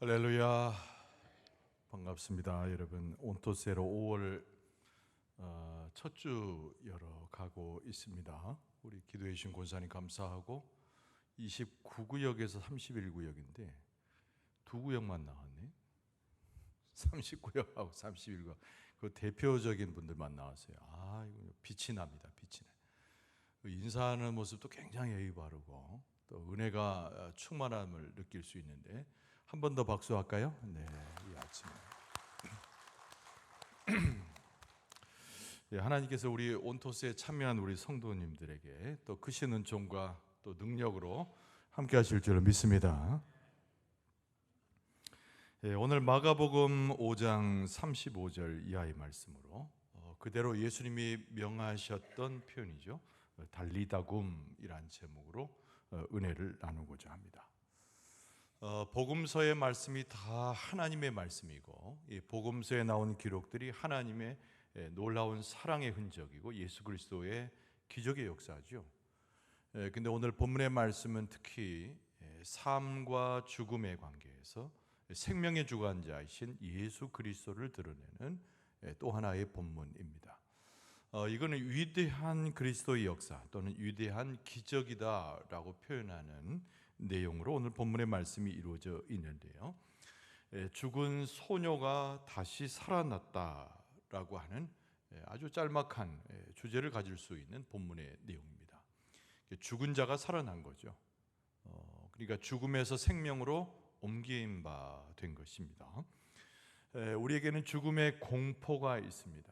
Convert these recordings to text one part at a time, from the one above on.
할렐루야. 반갑습니다. 여러분, 온토세로 5월 첫 주 열어가고 있습니다. 우리 기도해 주신 권사님 감사하고 29구역에서 31구역인데 두 구역만 나왔네. 30구역하고 31구역. 그 대표적인 분들만 나왔어요. 이거 빛이 납니다. 빛이 나. 인사하는 모습도 굉장히 예의 바르고 또 은혜가 충만함을 느낄 수 있는데 한 번 더 박수할까요? 네, 이 아침에 네, 하나님께서 우리 온토스에 참여한 우리 성도님들에게 또 크신 은총과 또 능력으로 함께 하실 줄 믿습니다. 네, 오늘 마가복음 5장 35절 이하의 말씀으로 그대로 예수님이 명하셨던 표현이죠. 달리다굼이란 제목으로 은혜를 나누고자 합니다. 복음서의 말씀이 다 하나님의 말씀이고 이 복음서에 나온 기록들이 하나님의 놀라운 사랑의 흔적이고 예수 그리스도의 기적의 역사죠. 근데 오늘 본문의 말씀은 특히 삶과 죽음의 관계에서 생명의 주관자이신 예수 그리스도를 드러내는 또 하나의 본문입니다. 이거는 위대한 그리스도의 역사 또는 위대한 기적이다라고 표현하는 내용으로 오늘 본문의 말씀이 이루어져 있는데요. 죽은 소녀가 다시 살아났다라고 하는 아주 짤막한 주제를 가질 수 있는 본문의 내용입니다. 죽은 자가 살아난 거죠. 그러니까 죽음에서 생명으로 옮긴 바 된 것입니다. 우리에게는 죽음의 공포가 있습니다.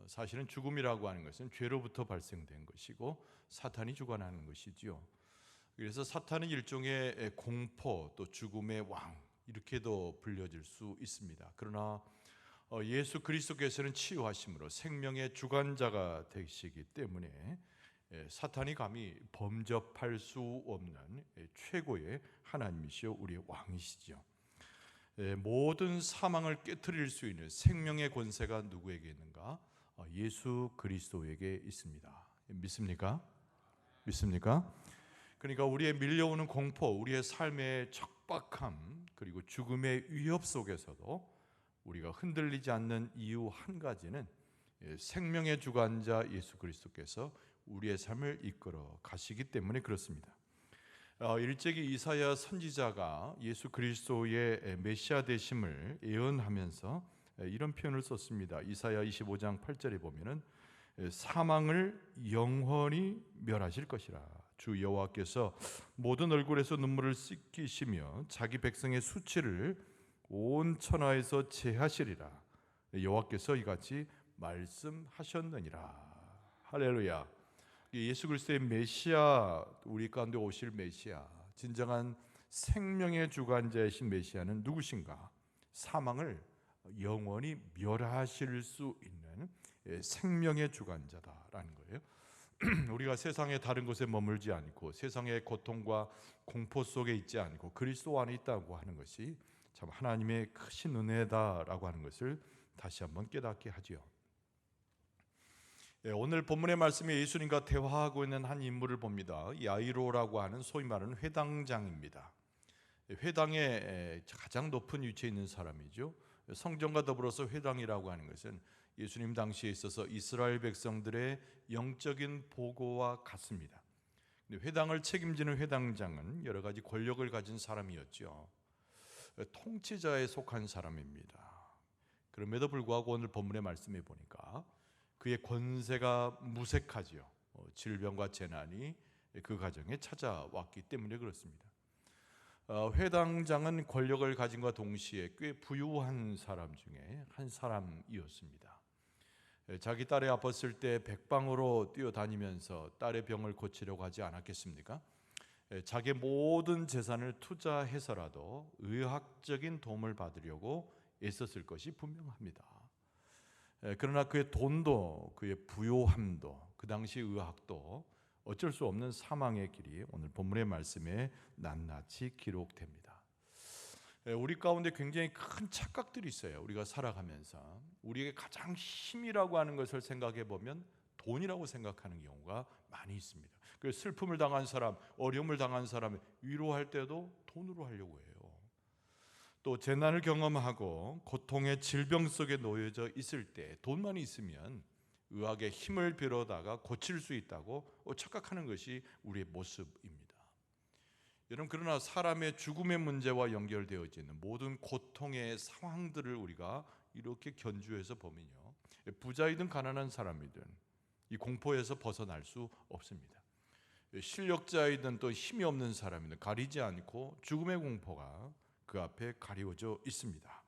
사실은 죽음이라고 하는 것은 죄로부터 발생된 것이고 사탄이 주관하는 것이지요. 그래서 사탄은 일종의 공포 또 죽음의 왕 이렇게도 불려질 수 있습니다. 그러나 예수 그리스도께서는 치유하심으로 생명의 주관자가 되시기 때문에 사탄이 감히 범접할 수 없는 최고의 하나님이시오 우리의 왕이시죠. 모든 사망을 깨트릴 수 있는 생명의 권세가 누구에게 있는가? 예수 그리스도에게 있습니다. 믿습니까? 믿습니까? 그러니까 우리의 밀려오는 공포, 우리의 삶의 척박함, 그리고 죽음의 위협 속에서도 우리가 흔들리지 않는 이유 한 가지는 생명의 주관자 예수 그리스도께서 우리의 삶을 이끌어 가시기 때문에 그렇습니다. 일제기 이사야 선지자가 예수 그리스도의 메시아 되심을 예언하면서 이런 표현을 썼습니다. 이사야 25장 8절에 보면은 사망을 영원히 멸하실 것이라. 주 여호와께서 모든 얼굴에서 눈물을 씻기시며 자기 백성의 수치를 온 천하에서 제하시리라. 여호와께서 이같이 말씀하셨느니라. 할렐루야. 예수 그리스도의 메시아, 우리 가운데 오실 메시아, 진정한 생명의 주관자이신 메시아는 누구신가? 사망을 영원히 멸하실 수 있는 생명의 주관자다라는 거예요. 우리가 세상의 다른 곳에 머물지 않고 세상의 고통과 공포 속에 있지 않고 그리스도 안에 있다고 하는 것이 참 하나님의 크신 은혜다라고 하는 것을 다시 한번 깨닫게 하지요. 오늘 본문의 말씀에 예수님과 대화하고 있는 한 인물을 봅니다. 야이로라고 하는 소위 말하는 회당장입니다. 회당의 가장 높은 위치에 있는 사람이죠. 성전과 더불어서 회당이라고 하는 것은 예수님 당시에 있어서 이스라엘 백성들의 영적인 보고와 같습니다. 회당을 책임지는 회당장은 여러 가지 권력을 가진 사람이었죠. 통치자에 속한 사람입니다. 그럼에도 불구하고 오늘 본문의 말씀에 보니까 그의 권세가 무색하지요. 질병과 재난이 그 가정에 찾아왔기 때문에 그렇습니다. 회당장은 권력을 가진과 동시에 꽤 부유한 사람 중에 한 사람이었습니다. 자기 딸이 아팠을 때 백방으로 뛰어다니면서 딸의 병을 고치려고 하지 않았겠습니까? 자기의 모든 재산을 투자해서라도 의학적인 도움을 받으려고 애썼을 것이 분명합니다. 그러나 그의 돈도 그의 부요함도 그 당시 의학도 어쩔 수 없는 사망의 길이 오늘 본문의 말씀에 낱낱이 기록됩니다. 우리 가운데 굉장히 큰 착각들이 있어요. 우리가 살아가면서 우리에게 가장 힘이라고 하는 것을 생각해 보면 돈이라고 생각하는 경우가 많이 있습니다. 그래서 슬픔을 당한 사람, 어려움을 당한 사람 위로할 때도 돈으로 하려고 해요. 또 재난을 경험하고 고통의 질병 속에 놓여져 있을 때 돈만 있으면 의학의 힘을 빌어다가 고칠 수 있다고 착각하는 것이 우리의 모습입니다. 여러분, 그러나 사람의 죽음의 문제와 연결되어져 있는 모든 고통의 상황들을 우리가 이렇게 견주해서 보면요, 부자이든 가난한 사람이든 이 공포에서 벗어날 수 없습니다. 실력자이든 또 힘이 없는 사람이든 가리지 않고 죽음의 공포가 그 앞에 가리워져 있습니다.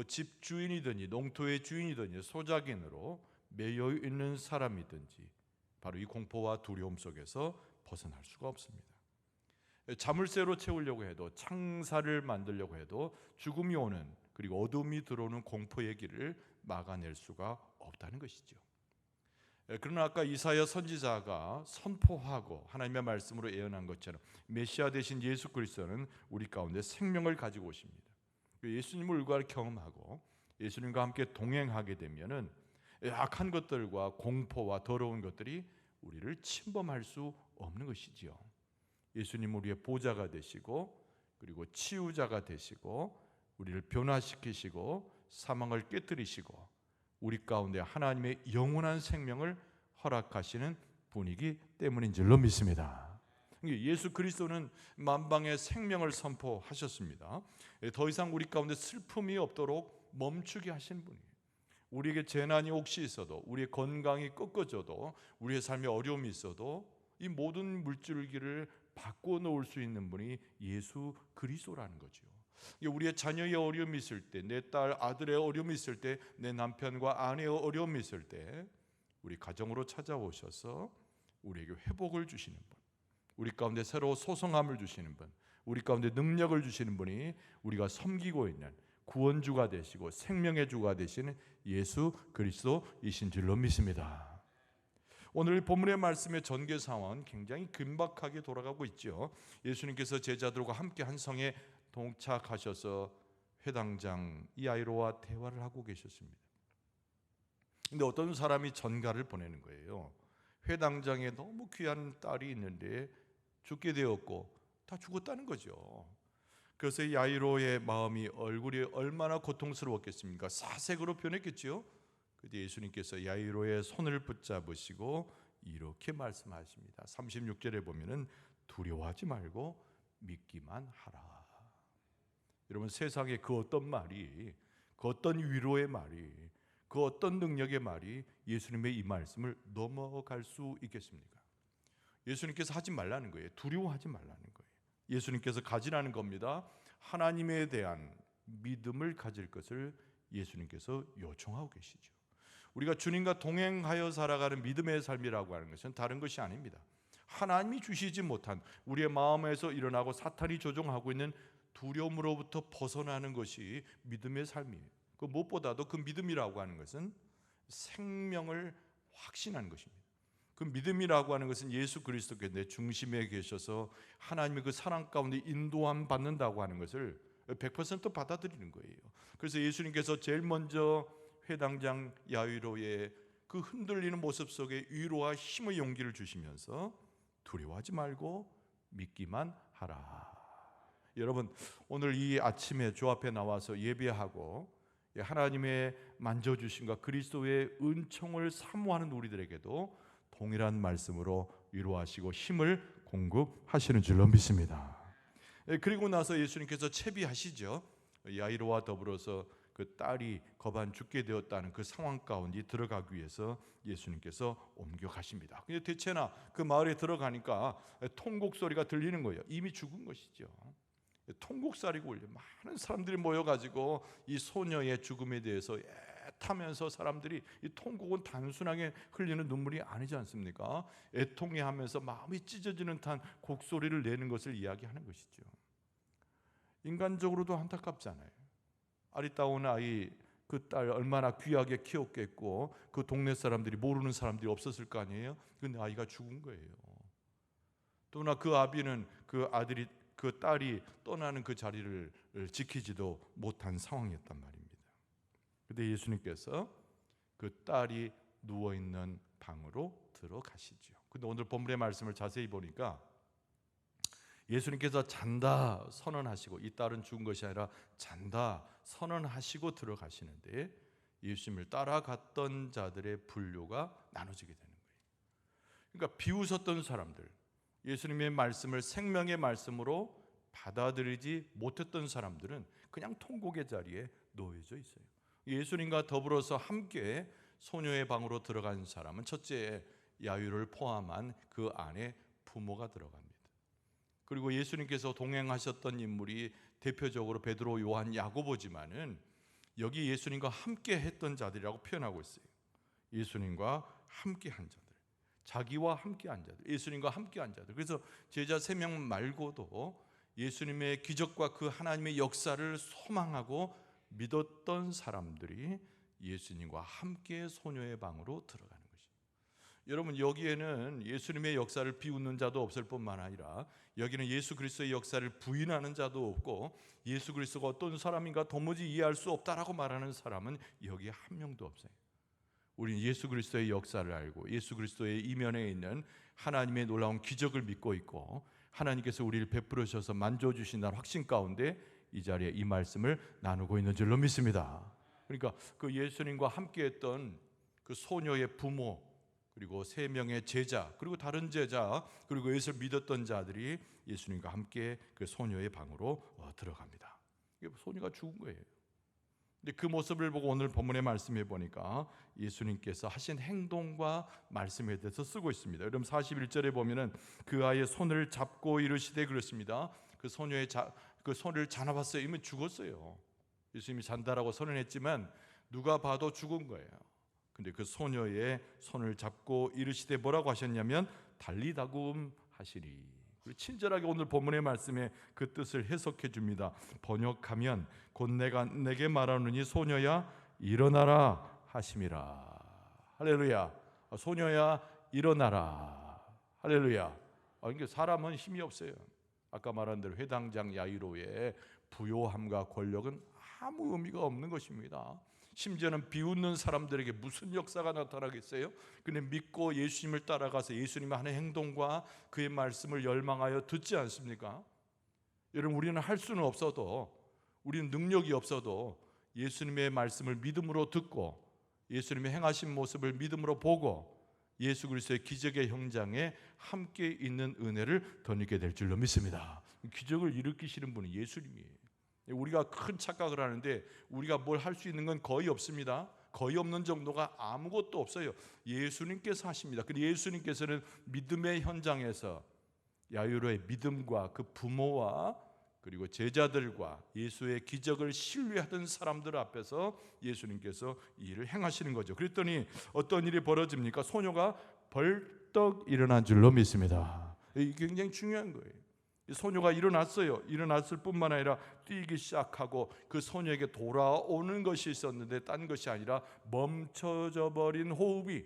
집 주인이든지 농토의 주인이든지 소작인으로 매여 있는 사람이든지 바로 이 공포와 두려움 속에서 벗어날 수가 없습니다. 자물쇠로 채우려고 해도, 창사를 만들려고 해도 죽음이 오는, 그리고 어둠이 들어오는 공포의 길을 막아낼 수가 없다는 것이죠. 그러나 아까 이사야 선지자가 선포하고 하나님의 말씀으로 예언한 것처럼 메시아 되신 예수 그리스도는 우리 가운데 생명을 가지고 오십니다. 예수님을 우리가 경험하고 예수님과 함께 동행하게 되면은 악한 것들과 공포와 더러운 것들이 우리를 침범할 수 없는 것이지요. 예수님 우리의 보좌가 되시고, 그리고 치유자가 되시고, 우리를 변화시키시고 사망을 깨뜨리시고 우리 가운데 하나님의 영원한 생명을 허락하시는 분이기 때문인 줄로 믿습니다. 예수 그리스도는 만방의 생명을 선포하셨습니다. 더 이상 우리 가운데 슬픔이 없도록 멈추게 하신 분이에요. 우리에게 재난이 혹시 있어도, 우리의 건강이 꺾어져도, 우리의 삶에 어려움이 있어도 이 모든 물줄기를 바꿔놓을 수 있는 분이 예수 그리스도라는 거죠. 우리의 자녀의 어려움이 있을 때, 내 딸 아들의 어려움이 있을 때, 내 남편과 아내의 어려움이 있을 때 우리 가정으로 찾아오셔서 우리에게 회복을 주시는 분, 우리 가운데 새로 소성함을 주시는 분, 우리 가운데 능력을 주시는 분이 우리가 섬기고 있는 구원주가 되시고 생명의 주가 되시는 예수 그리스도이신 줄로 믿습니다. 오늘 본문의 말씀의 전개 상황은 굉장히 긴박하게 돌아가고 있죠. 예수님께서 제자들과 함께 한 성에 동착하셔서 회당장 야이로와 대화를 하고 계셨습니다. 근데 어떤 사람이 전가를 보내는 거예요. 회당장에 너무 귀한 딸이 있는데 죽게 되었고 다 죽었다는 거죠. 그래서 야이로의 마음이, 얼굴이 얼마나 고통스러웠겠습니까? 사색으로 변했겠죠. 그때 예수님께서 야이로의 손을 붙잡으시고 이렇게 말씀하십니다. 36절에 보면은 두려워하지 말고 믿기만 하라. 여러분, 세상에 그 어떤 말이, 그 어떤 위로의 말이, 그 어떤 능력의 말이 예수님의 이 말씀을 넘어갈 수 있겠습니까? 예수님께서 하지 말라는 거예요. 두려워하지 말라는 거예요. 예수님께서 가지라는 겁니다. 하나님에 대한 믿음을 가질 것을 예수님께서 요청하고 계시죠. 우리가 주님과 동행하여 살아가는 믿음의 삶이라고 하는 것은 다른 것이 아닙니다. 하나님이 주시지 못한, 우리의 마음에서 일어나고 사탄이 조종하고 있는 두려움으로부터 벗어나는 것이 믿음의 삶이에요. 그 무엇보다도 그 믿음이라고 하는 것은 생명을 확신하는 것입니다. 그 믿음이라고 하는 것은 예수 그리스도께서 내 중심에 계셔서 하나님의 그 사랑 가운데 인도함 받는다고 하는 것을 100% 받아들이는 거예요. 그래서 예수님께서 제일 먼저 회당장 야이로의 그 흔들리는 모습 속에 위로와 힘의 용기를 주시면서 두려워하지 말고 믿기만 하라. 여러분, 오늘 이 아침에 주 앞에 나와서 예배하고 하나님의 만져주심과 그리스도의 은총을 사모하는 우리들에게도 동일한 말씀으로 위로하시고 힘을 공급하시는 줄로 믿습니다. 그리고 나서 예수님께서 채비하시죠. 야이로와 더불어서 그 딸이 거반 죽게 되었다는 그 상황 가운데 들어가기 위해서 예수님께서 옮겨가십니다. 근데 대체나 그 마을에 들어가니까 통곡 소리가 들리는 거예요. 이미 죽은 것이죠. 통곡살이고 울려 많은 사람들이 모여가지고 이 소녀의 죽음에 대해서 애타면서 사람들이, 이 통곡은 단순하게 흘리는 눈물이 아니지 않습니까? 애통해하면서 마음이 찢어지는 듯한 곡소리를 내는 것을 이야기하는 것이죠. 인간적으로도 안타깝잖아요. 아리따운 아이, 그 딸 얼마나 귀하게 키웠겠고 그 동네 사람들이, 모르는 사람들이 없었을 거 아니에요. 근데 아이가 죽은 거예요. 또나 그 아비는 그 아들이, 그 딸이 떠나는 그 자리를 지키지도 못한 상황이었단 말입니다. 그런데 예수님께서 그 딸이 누워있는 방으로 들어가시죠. 근데 오늘 본문의 말씀을 자세히 보니까 예수님께서 잔다 선언하시고, 이 딸은 죽은 것이 아니라 잔다 선언하시고 들어가시는데 예수님을 따라갔던 자들의 분류가 나눠지게 되는 거예요. 그러니까 비웃었던 사람들, 예수님의 말씀을 생명의 말씀으로 받아들이지 못했던 사람들은 그냥 통곡의 자리에 놓여져 있어요. 예수님과 더불어서 함께 소녀의 방으로 들어간 사람은 첫째, 야유를 포함한 그 안에 부모가 들어갑니다. 그리고 예수님께서 동행하셨던 인물이 대표적으로 베드로, 요한, 야고보지만은 여기 예수님과 함께 했던 자들이라고 표현하고 있어요. 예수님과 함께 한 자들, 자기와 함께 한 자들, 예수님과 함께 한 자들. 그래서 제자 3명 말고도 예수님의 기적과 그 하나님의 역사를 소망하고 믿었던 사람들이 예수님과 함께 소녀의 방으로 들어가는 것입니다. 여러분, 여기에는 예수님의 역사를 비웃는 자도 없을 뿐만 아니라 여기는 예수 그리스도의 역사를 부인하는 자도 없고 예수 그리스도가 어떤 사람인가 도무지 이해할 수 없다라고 말하는 사람은 여기에 한 명도 없어요. 우리는 예수 그리스도의 역사를 알고 예수 그리스도의 이면에 있는 하나님의 놀라운 기적을 믿고 있고 하나님께서 우리를 베풀어 주셔서 만져주신다는 확신 가운데 이 자리에 이 말씀을 나누고 있는 줄로 믿습니다. 그러니까 그 예수님과 함께했던 그 소녀의 부모, 그리고 3명의 제자, 그리고 다른 제자, 그리고 예수를 믿었던 자들이 예수님과 함께 그 소녀의 방으로 들어갑니다. 소녀가 죽은 거예요. 근데 그 모습을 보고 오늘 본문의 말씀해 보니까 예수님께서 하신 행동과 말씀에 대해서 쓰고 있습니다. 여러분 41절에 보면은 그 아이의 손을 잡고 이르시되 그랬습니다. 그 소녀의 그 손을 잡아봤어요. 이미 죽었어요. 예수님이 잔다라고 선언했지만 누가 봐도 죽은 거예요. 근데 그 소녀의 손을 잡고 이르시되 뭐라고 하셨냐면 달리다굼 하시리. 친절하게 오늘 본문의 말씀에 그 뜻을 해석해 줍니다. 번역하면 곧 내가 내게 말하노니 소녀야 일어나라 하심이라. 할렐루야. 소녀야 일어나라. 할렐루야. 그러니까 사람은 힘이 없어요. 아까 말한 대로 회당장 야이로의 부요함과 권력은 아무 의미가 없는 것입니다. 심지어는 비웃는 사람들에게 무슨 역사가 나타나겠어요? 근데 믿고 예수님을 따라가서 예수님의 하는 행동과 그의 말씀을 열망하여 듣지 않습니까? 여러분, 우리는 할 수는 없어도, 우리는 능력이 없어도 예수님의 말씀을 믿음으로 듣고 예수님의 행하신 모습을 믿음으로 보고 예수 그리스도의 기적의 현장에 함께 있는 은혜를 덧입게 될 줄로 믿습니다. 기적을 일으키시는 분은 예수님이에요. 우리가 큰 착각을 하는데 우리가 뭘 할 수 있는 건 거의 없습니다. 거의 없는 정도가 아무것도 없어요. 예수님께서 하십니다. 근데 예수님께서는 믿음의 현장에서 야이로의 믿음과 그 부모와 그리고 제자들과 예수의 기적을 신뢰하던 사람들 앞에서 예수님께서 이 일을 행하시는 거죠. 그랬더니 어떤 일이 벌어집니까? 소녀가 벌떡 일어난 줄로 믿습니다. 이게 굉장히 중요한 거예요. 소녀가 일어났어요. 일어났을 뿐만 아니라 뛰기 시작하고 그 소녀에게 돌아오는 것이 있었는데 딴 것이 아니라 멈춰져 버린 호흡이,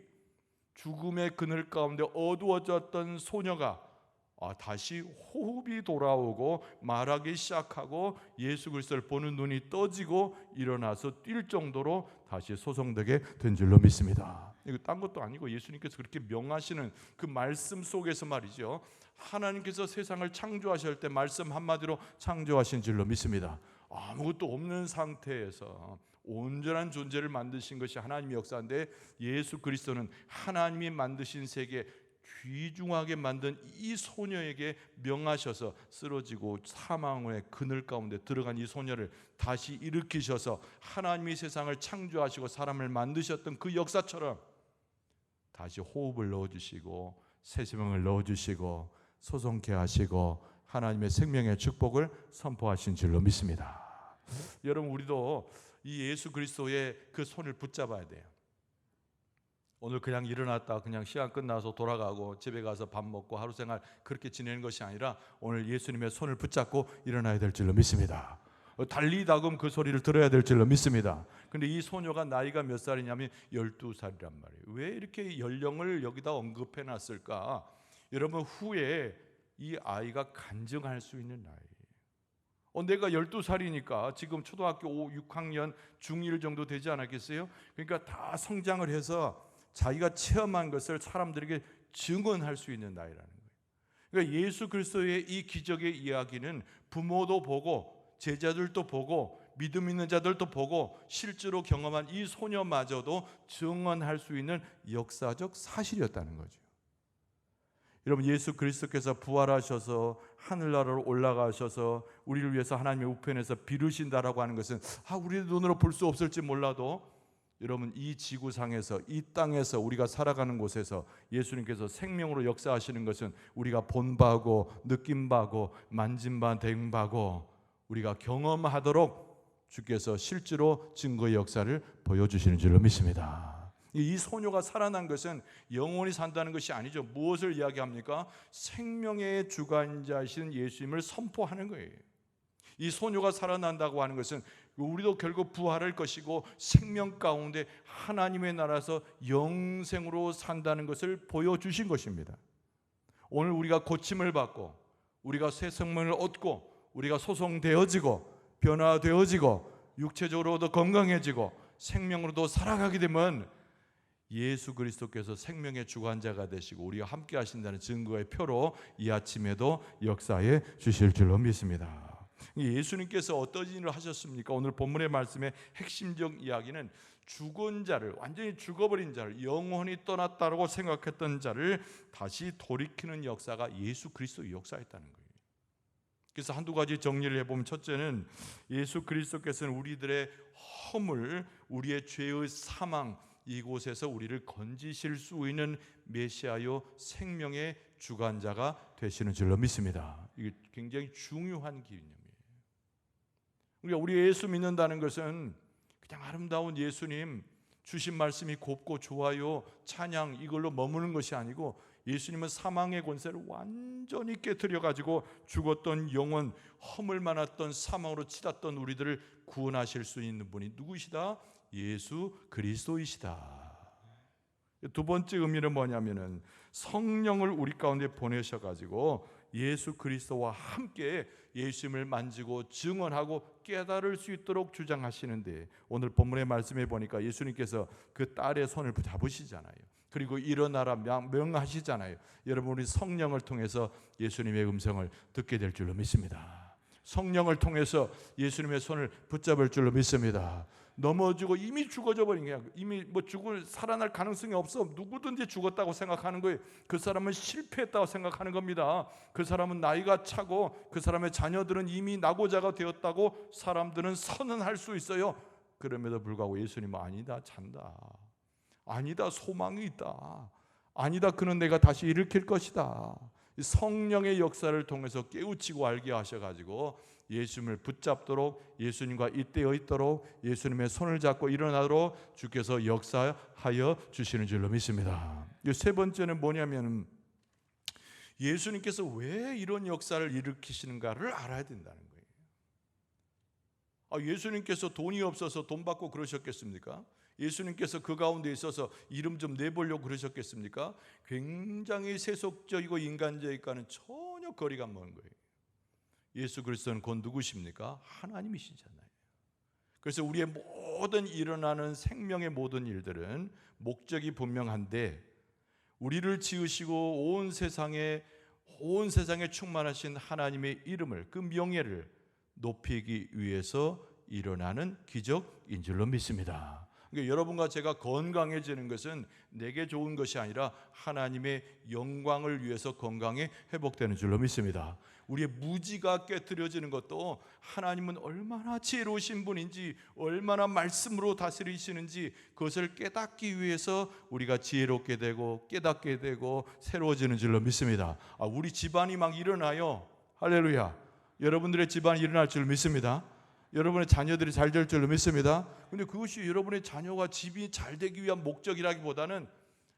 죽음의 그늘 가운데 어두워졌던 소녀가 다시 호흡이 돌아오고 말하기 시작하고 예수 그리스도를 보는 눈이 떠지고 일어나서 뛸 정도로 다시 소성되게 된 줄로 믿습니다. 이거 딴 것도 아니고 예수님께서 그렇게 명하시는 그 말씀 속에서 말이죠, 하나님께서 세상을 창조하실 때 말씀 한마디로 창조하신 줄로 믿습니다. 아무것도 없는 상태에서 온전한 존재를 만드신 것이 하나님의 역사인데 예수 그리스도는 하나님이 만드신 세계 귀중하게 만든 이 소녀에게 명하셔서 쓰러지고 사망의 그늘 가운데 들어간 이 소녀를 다시 일으키셔서 하나님이 세상을 창조하시고 사람을 만드셨던 그 역사처럼 다시 호흡을 넣어주시고 새 생명을 넣어주시고 소성케 하시고 하나님의 생명의 축복을 선포하신 줄로 믿습니다. 여러분, 우리도 이 예수 그리스도의 그 손을 붙잡아야 돼요. 오늘 그냥 일어났다 그냥 시간 끝나서 돌아가고 집에 가서 밥 먹고 하루 생활 그렇게 지내는 것이 아니라 오늘 예수님의 손을 붙잡고 일어나야 될 줄로 믿습니다. 달리다금 그 소리를 들어야 될 줄로 믿습니다. 근데 이 소녀가 나이가 몇 살이냐면 12살이란 말이에요. 왜 이렇게 연령을 여기다 언급해 놨을까? 여러분, 후에 이 아이가 간증할 수 있는 나이예요. 내가 12살이니까 지금 초등학교 5, 6학년 중1 정도 되지 않았겠어요? 그러니까 다 성장을 해서 자기가 체험한 것을 사람들에게 증언할 수 있는 나이라는 거예요. 그러니까 예수 그리스도의 이 기적의 이야기는 부모도 보고 제자들도 보고 믿음 있는 자들도 보고 실제로 경험한 이 소녀마저도 증언할 수 있는 역사적 사실이었다는 거죠. 여러분, 예수 그리스도께서 부활하셔서 하늘나라로 올라가셔서 우리를 위해서 하나님의 우편에서 비르신다라고 하는 것은 우리의 눈으로 볼 수 없을지 몰라도 여러분, 이 지구상에서, 이 땅에서, 우리가 살아가는 곳에서 예수님께서 생명으로 역사하시는 것은 우리가 본 바고 느낀 바고 만진 바 된 바고 우리가 경험하도록 주께서 실제로 증거의 역사를 보여주시는 줄로 믿습니다. 이 소녀가 살아난 것은 영원히 산다는 것이 아니죠. 무엇을 이야기합니까? 생명의 주관자이신 예수님을 선포하는 거예요. 이 소녀가 살아난다고 하는 것은 우리도 결국 부활할 것이고 생명 가운데 하나님의 나라에서 영생으로 산다는 것을 보여주신 것입니다. 오늘 우리가 고침을 받고 우리가 새 생명을 얻고 우리가 소성되어지고 변화되어지고 육체적으로도 건강해지고 생명으로도 살아가게 되면 예수 그리스도께서 생명의 주관자가 되시고 우리와 함께 하신다는 증거의 표로 이 아침에도 역사해 주실 줄로 믿습니다. 예수님께서 어떤 일을 하셨습니까? 오늘 본문의 말씀의 핵심적 이야기는 죽은 자를, 완전히 죽어버린 자를, 영원히 떠났다고 생각했던 자를 다시 돌이키는 역사가 예수 그리스도의 역사였다는 거예요. 그래서 한두 가지 정리를 해보면, 첫째는 예수 그리스도께서는 우리들의 허물, 우리의 죄의 사망, 이곳에서 우리를 건지실 수 있는 메시아요 생명의 주관자가 되시는 줄로 믿습니다. 이게 굉장히 중요한 개념이에요. 우리가 우리 예수 믿는다는 것은 그냥 아름다운 예수님 주신 말씀이 곱고 좋아요 찬양 이걸로 머무는 것이 아니고, 예수님은 사망의 권세를 완전히 깨뜨려 가지고 죽었던 영혼, 허물 많았던 사망으로 치닫던 우리들을 구원하실 수 있는 분이 누구시다? 예수 그리스도이시다. 두 번째 의미는 뭐냐면은 성령을 우리 가운데 보내셔 가지고 예수 그리스도와 함께 예수님을 만지고 증언하고 깨달을 수 있도록 주장하시는데, 오늘 본문의 말씀에 보니까 예수님께서 그 딸의 손을 잡으시잖아요. 그리고 일어나라 명하시잖아요. 여러분, 우리 성령을 통해서 예수님의 음성을 듣게 될 줄로 믿습니다. 성령을 통해서 예수님의 손을 붙잡을 줄로 믿습니다. 넘어지고 이미 죽어져 버린 거야. 이미 살아날 가능성이 없어. 누구든지 죽었다고 생각하는 거예요. 그 사람은 실패했다고 생각하는 겁니다. 그 사람은 나이가 차고 그 사람의 자녀들은 이미 낙오자가 되었다고 사람들은 선언할 수 있어요. 그럼에도 불구하고 예수님은 아니다, 잔다. 아니다, 소망이 있다. 아니다, 그는 내가 다시 일으킬 것이다. 성령의 역사를 통해서 깨우치고 알게 하셔가지고 예수님을 붙잡도록, 예수님과 잇대어 있도록, 예수님의 손을 잡고 일어나도록 주께서 역사하여 주시는 줄로 믿습니다. 세 번째는 뭐냐면, 예수님께서 왜 이런 역사를 일으키시는가를 알아야 된다는 거예요. 예수님께서 돈이 없어서 돈 받고 그러셨겠습니까? 예수님께서 그 가운데 있어서 이름 좀 내보려고 그러셨겠습니까? 굉장히 세속적이고 인간적이과는 전혀 거리가 먼 거예요. 예수 그리스도는 곧 누구십니까? 하나님이시잖아요. 그래서 우리의 모든 일어나는 생명의 모든 일들은 목적이 분명한데, 우리를 지으시고 온 세상에 충만하신 하나님의 이름을, 그 명예를 높이기 위해서 일어나는 기적인 줄로 믿습니다. 그러니까 여러분과 제가 건강해지는 것은 내게 좋은 것이 아니라 하나님의 영광을 위해서 건강에 회복되는 줄로 믿습니다. 우리의 무지가 깨트려지는 것도 하나님은 얼마나 지혜로우신 분인지, 얼마나 말씀으로 다스리시는지 그것을 깨닫기 위해서 우리가 지혜롭게 되고 깨닫게 되고 새로워지는 줄로 믿습니다. 우리 집안이 막 일어나요. 할렐루야. 여러분들의 집안이 일어날 줄 믿습니다. 여러분의 자녀들이 잘 될 줄로 믿습니다. 근데 그것이 여러분의 자녀가 집이 잘 되기 위한 목적이라기보다는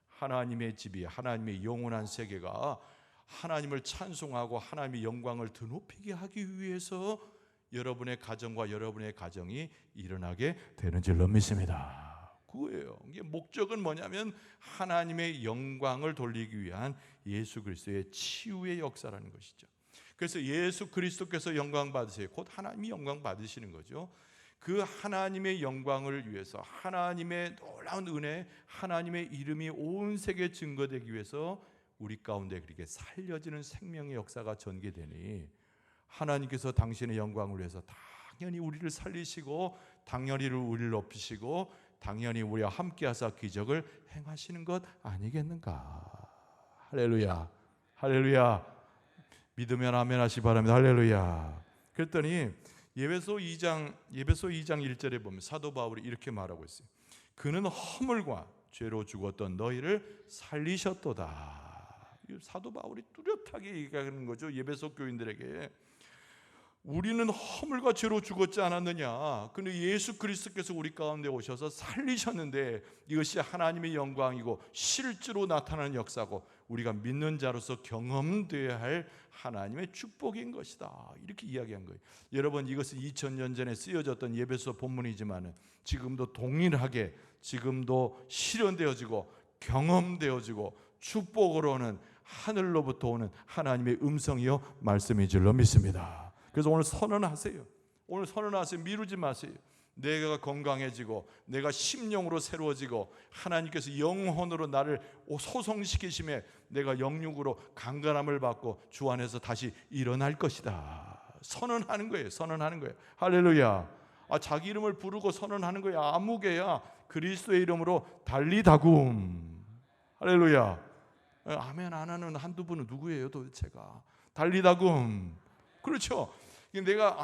하나님의 집이, 하나님의 영원한 세계가 하나님을 찬송하고 하나님의 영광을 드높이게 하기 위해서 여러분의 가정과 여러분의 가정이 일어나게 되는 줄로 믿습니다. 그거예요. 이게 목적은 뭐냐면 하나님의 영광을 돌리기 위한 예수 그리스도의 치유의 역사라는 것이죠. 그래서 예수 그리스도께서 영광 받으세요. 곧 하나님이 영광 받으시는 거죠. 그 하나님의 영광을 위해서, 하나님의 놀라운 은혜, 하나님의 이름이 온 세계에 증거되기 위해서 우리 가운데 그렇게 살려지는 생명의 역사가 전개되니 하나님께서 당신의 영광을 위해서 당연히 우리를 살리시고 당연히 우리를 높이시고 당연히 우리와 함께하사 기적을 행하시는 것 아니겠는가. 할렐루야, 할렐루야. 믿으면 아멘 하시 바랍니다. 할렐루야. 그랬더니 예배소 2장 1절에 보면 사도 바울이 이렇게 말하고 있어요. 그는 허물과 죄로 죽었던 너희를 살리셨도다. 사도 바울이 뚜렷하게 얘기하는 거죠. 예배소 교인들에게 우리는 허물과 죄로 죽었지 않았느냐. 근데 예수 그리스도께서 우리 가운데 오셔서 살리셨는데 이것이 하나님의 영광이고 실제로 나타나는 역사고 우리가 믿는 자로서 경험되어야 할 하나님의 축복인 것이다. 이렇게 이야기한 거예요. 여러분, 이것은 2000년 전에 쓰여졌던 예배소 본문이지만 지금도 동일하게 지금도 실현되어지고 경험되어지고 축복으로는 하늘로부터 오는 하나님의 음성이요 말씀인 줄로 믿습니다. 그래서 오늘 선언하세요. 오늘 선언하세요. 미루지 마세요. 내가 건강해지고 내가 심령으로 새로워지고 하나님께서 영혼으로 나를 소성시키심에 내가 영육으로 강건함을 받고 주 안에서 다시 일어날 것이다. 선언하는 거예요. 선언하는 거예요. 할렐루야. 자기 이름을 부르고 선언하는 거예요. 아무개야 그리스도의 이름으로 달리다굼. 할렐루야. 아멘 안 하는 한두 분은 누구예요 도대체가. 달리다굼. 그렇죠.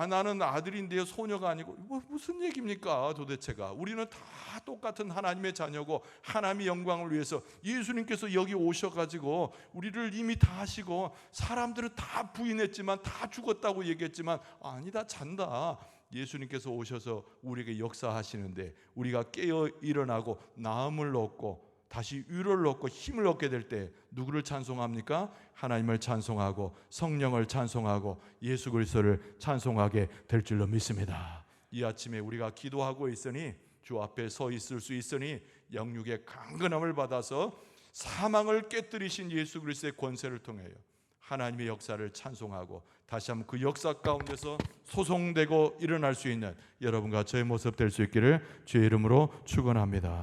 나는 아들인데요 소녀가 아니고 무슨 얘기입니까 도대체가. 우리는 다 똑같은 하나님의 자녀고 하나님의 영광을 위해서 예수님께서 여기 오셔가지고 우리를 이미 다 하시고 사람들은 다 부인했지만 다 죽었다고 얘기했지만 아니다 잔다. 예수님께서 오셔서 우리에게 역사하시는데 우리가 깨어 일어나고 나음을 얻고 다시 위로를 얻고 힘을 얻게 될 때 누구를 찬송합니까? 하나님을 찬송하고 성령을 찬송하고 예수 그리스도를 찬송하게 될 줄로 믿습니다. 이 아침에 우리가 기도하고 있으니 주 앞에 서 있을 수 있으니 영육의 강건함을 받아서 사망을 깨뜨리신 예수 그리스도의 권세를 통하여 하나님의 역사를 찬송하고 다시 한번 그 역사 가운데서 소송되고 일어날 수 있는 여러분과 저의 모습 될 수 있기를 주의 이름으로 축원합니다.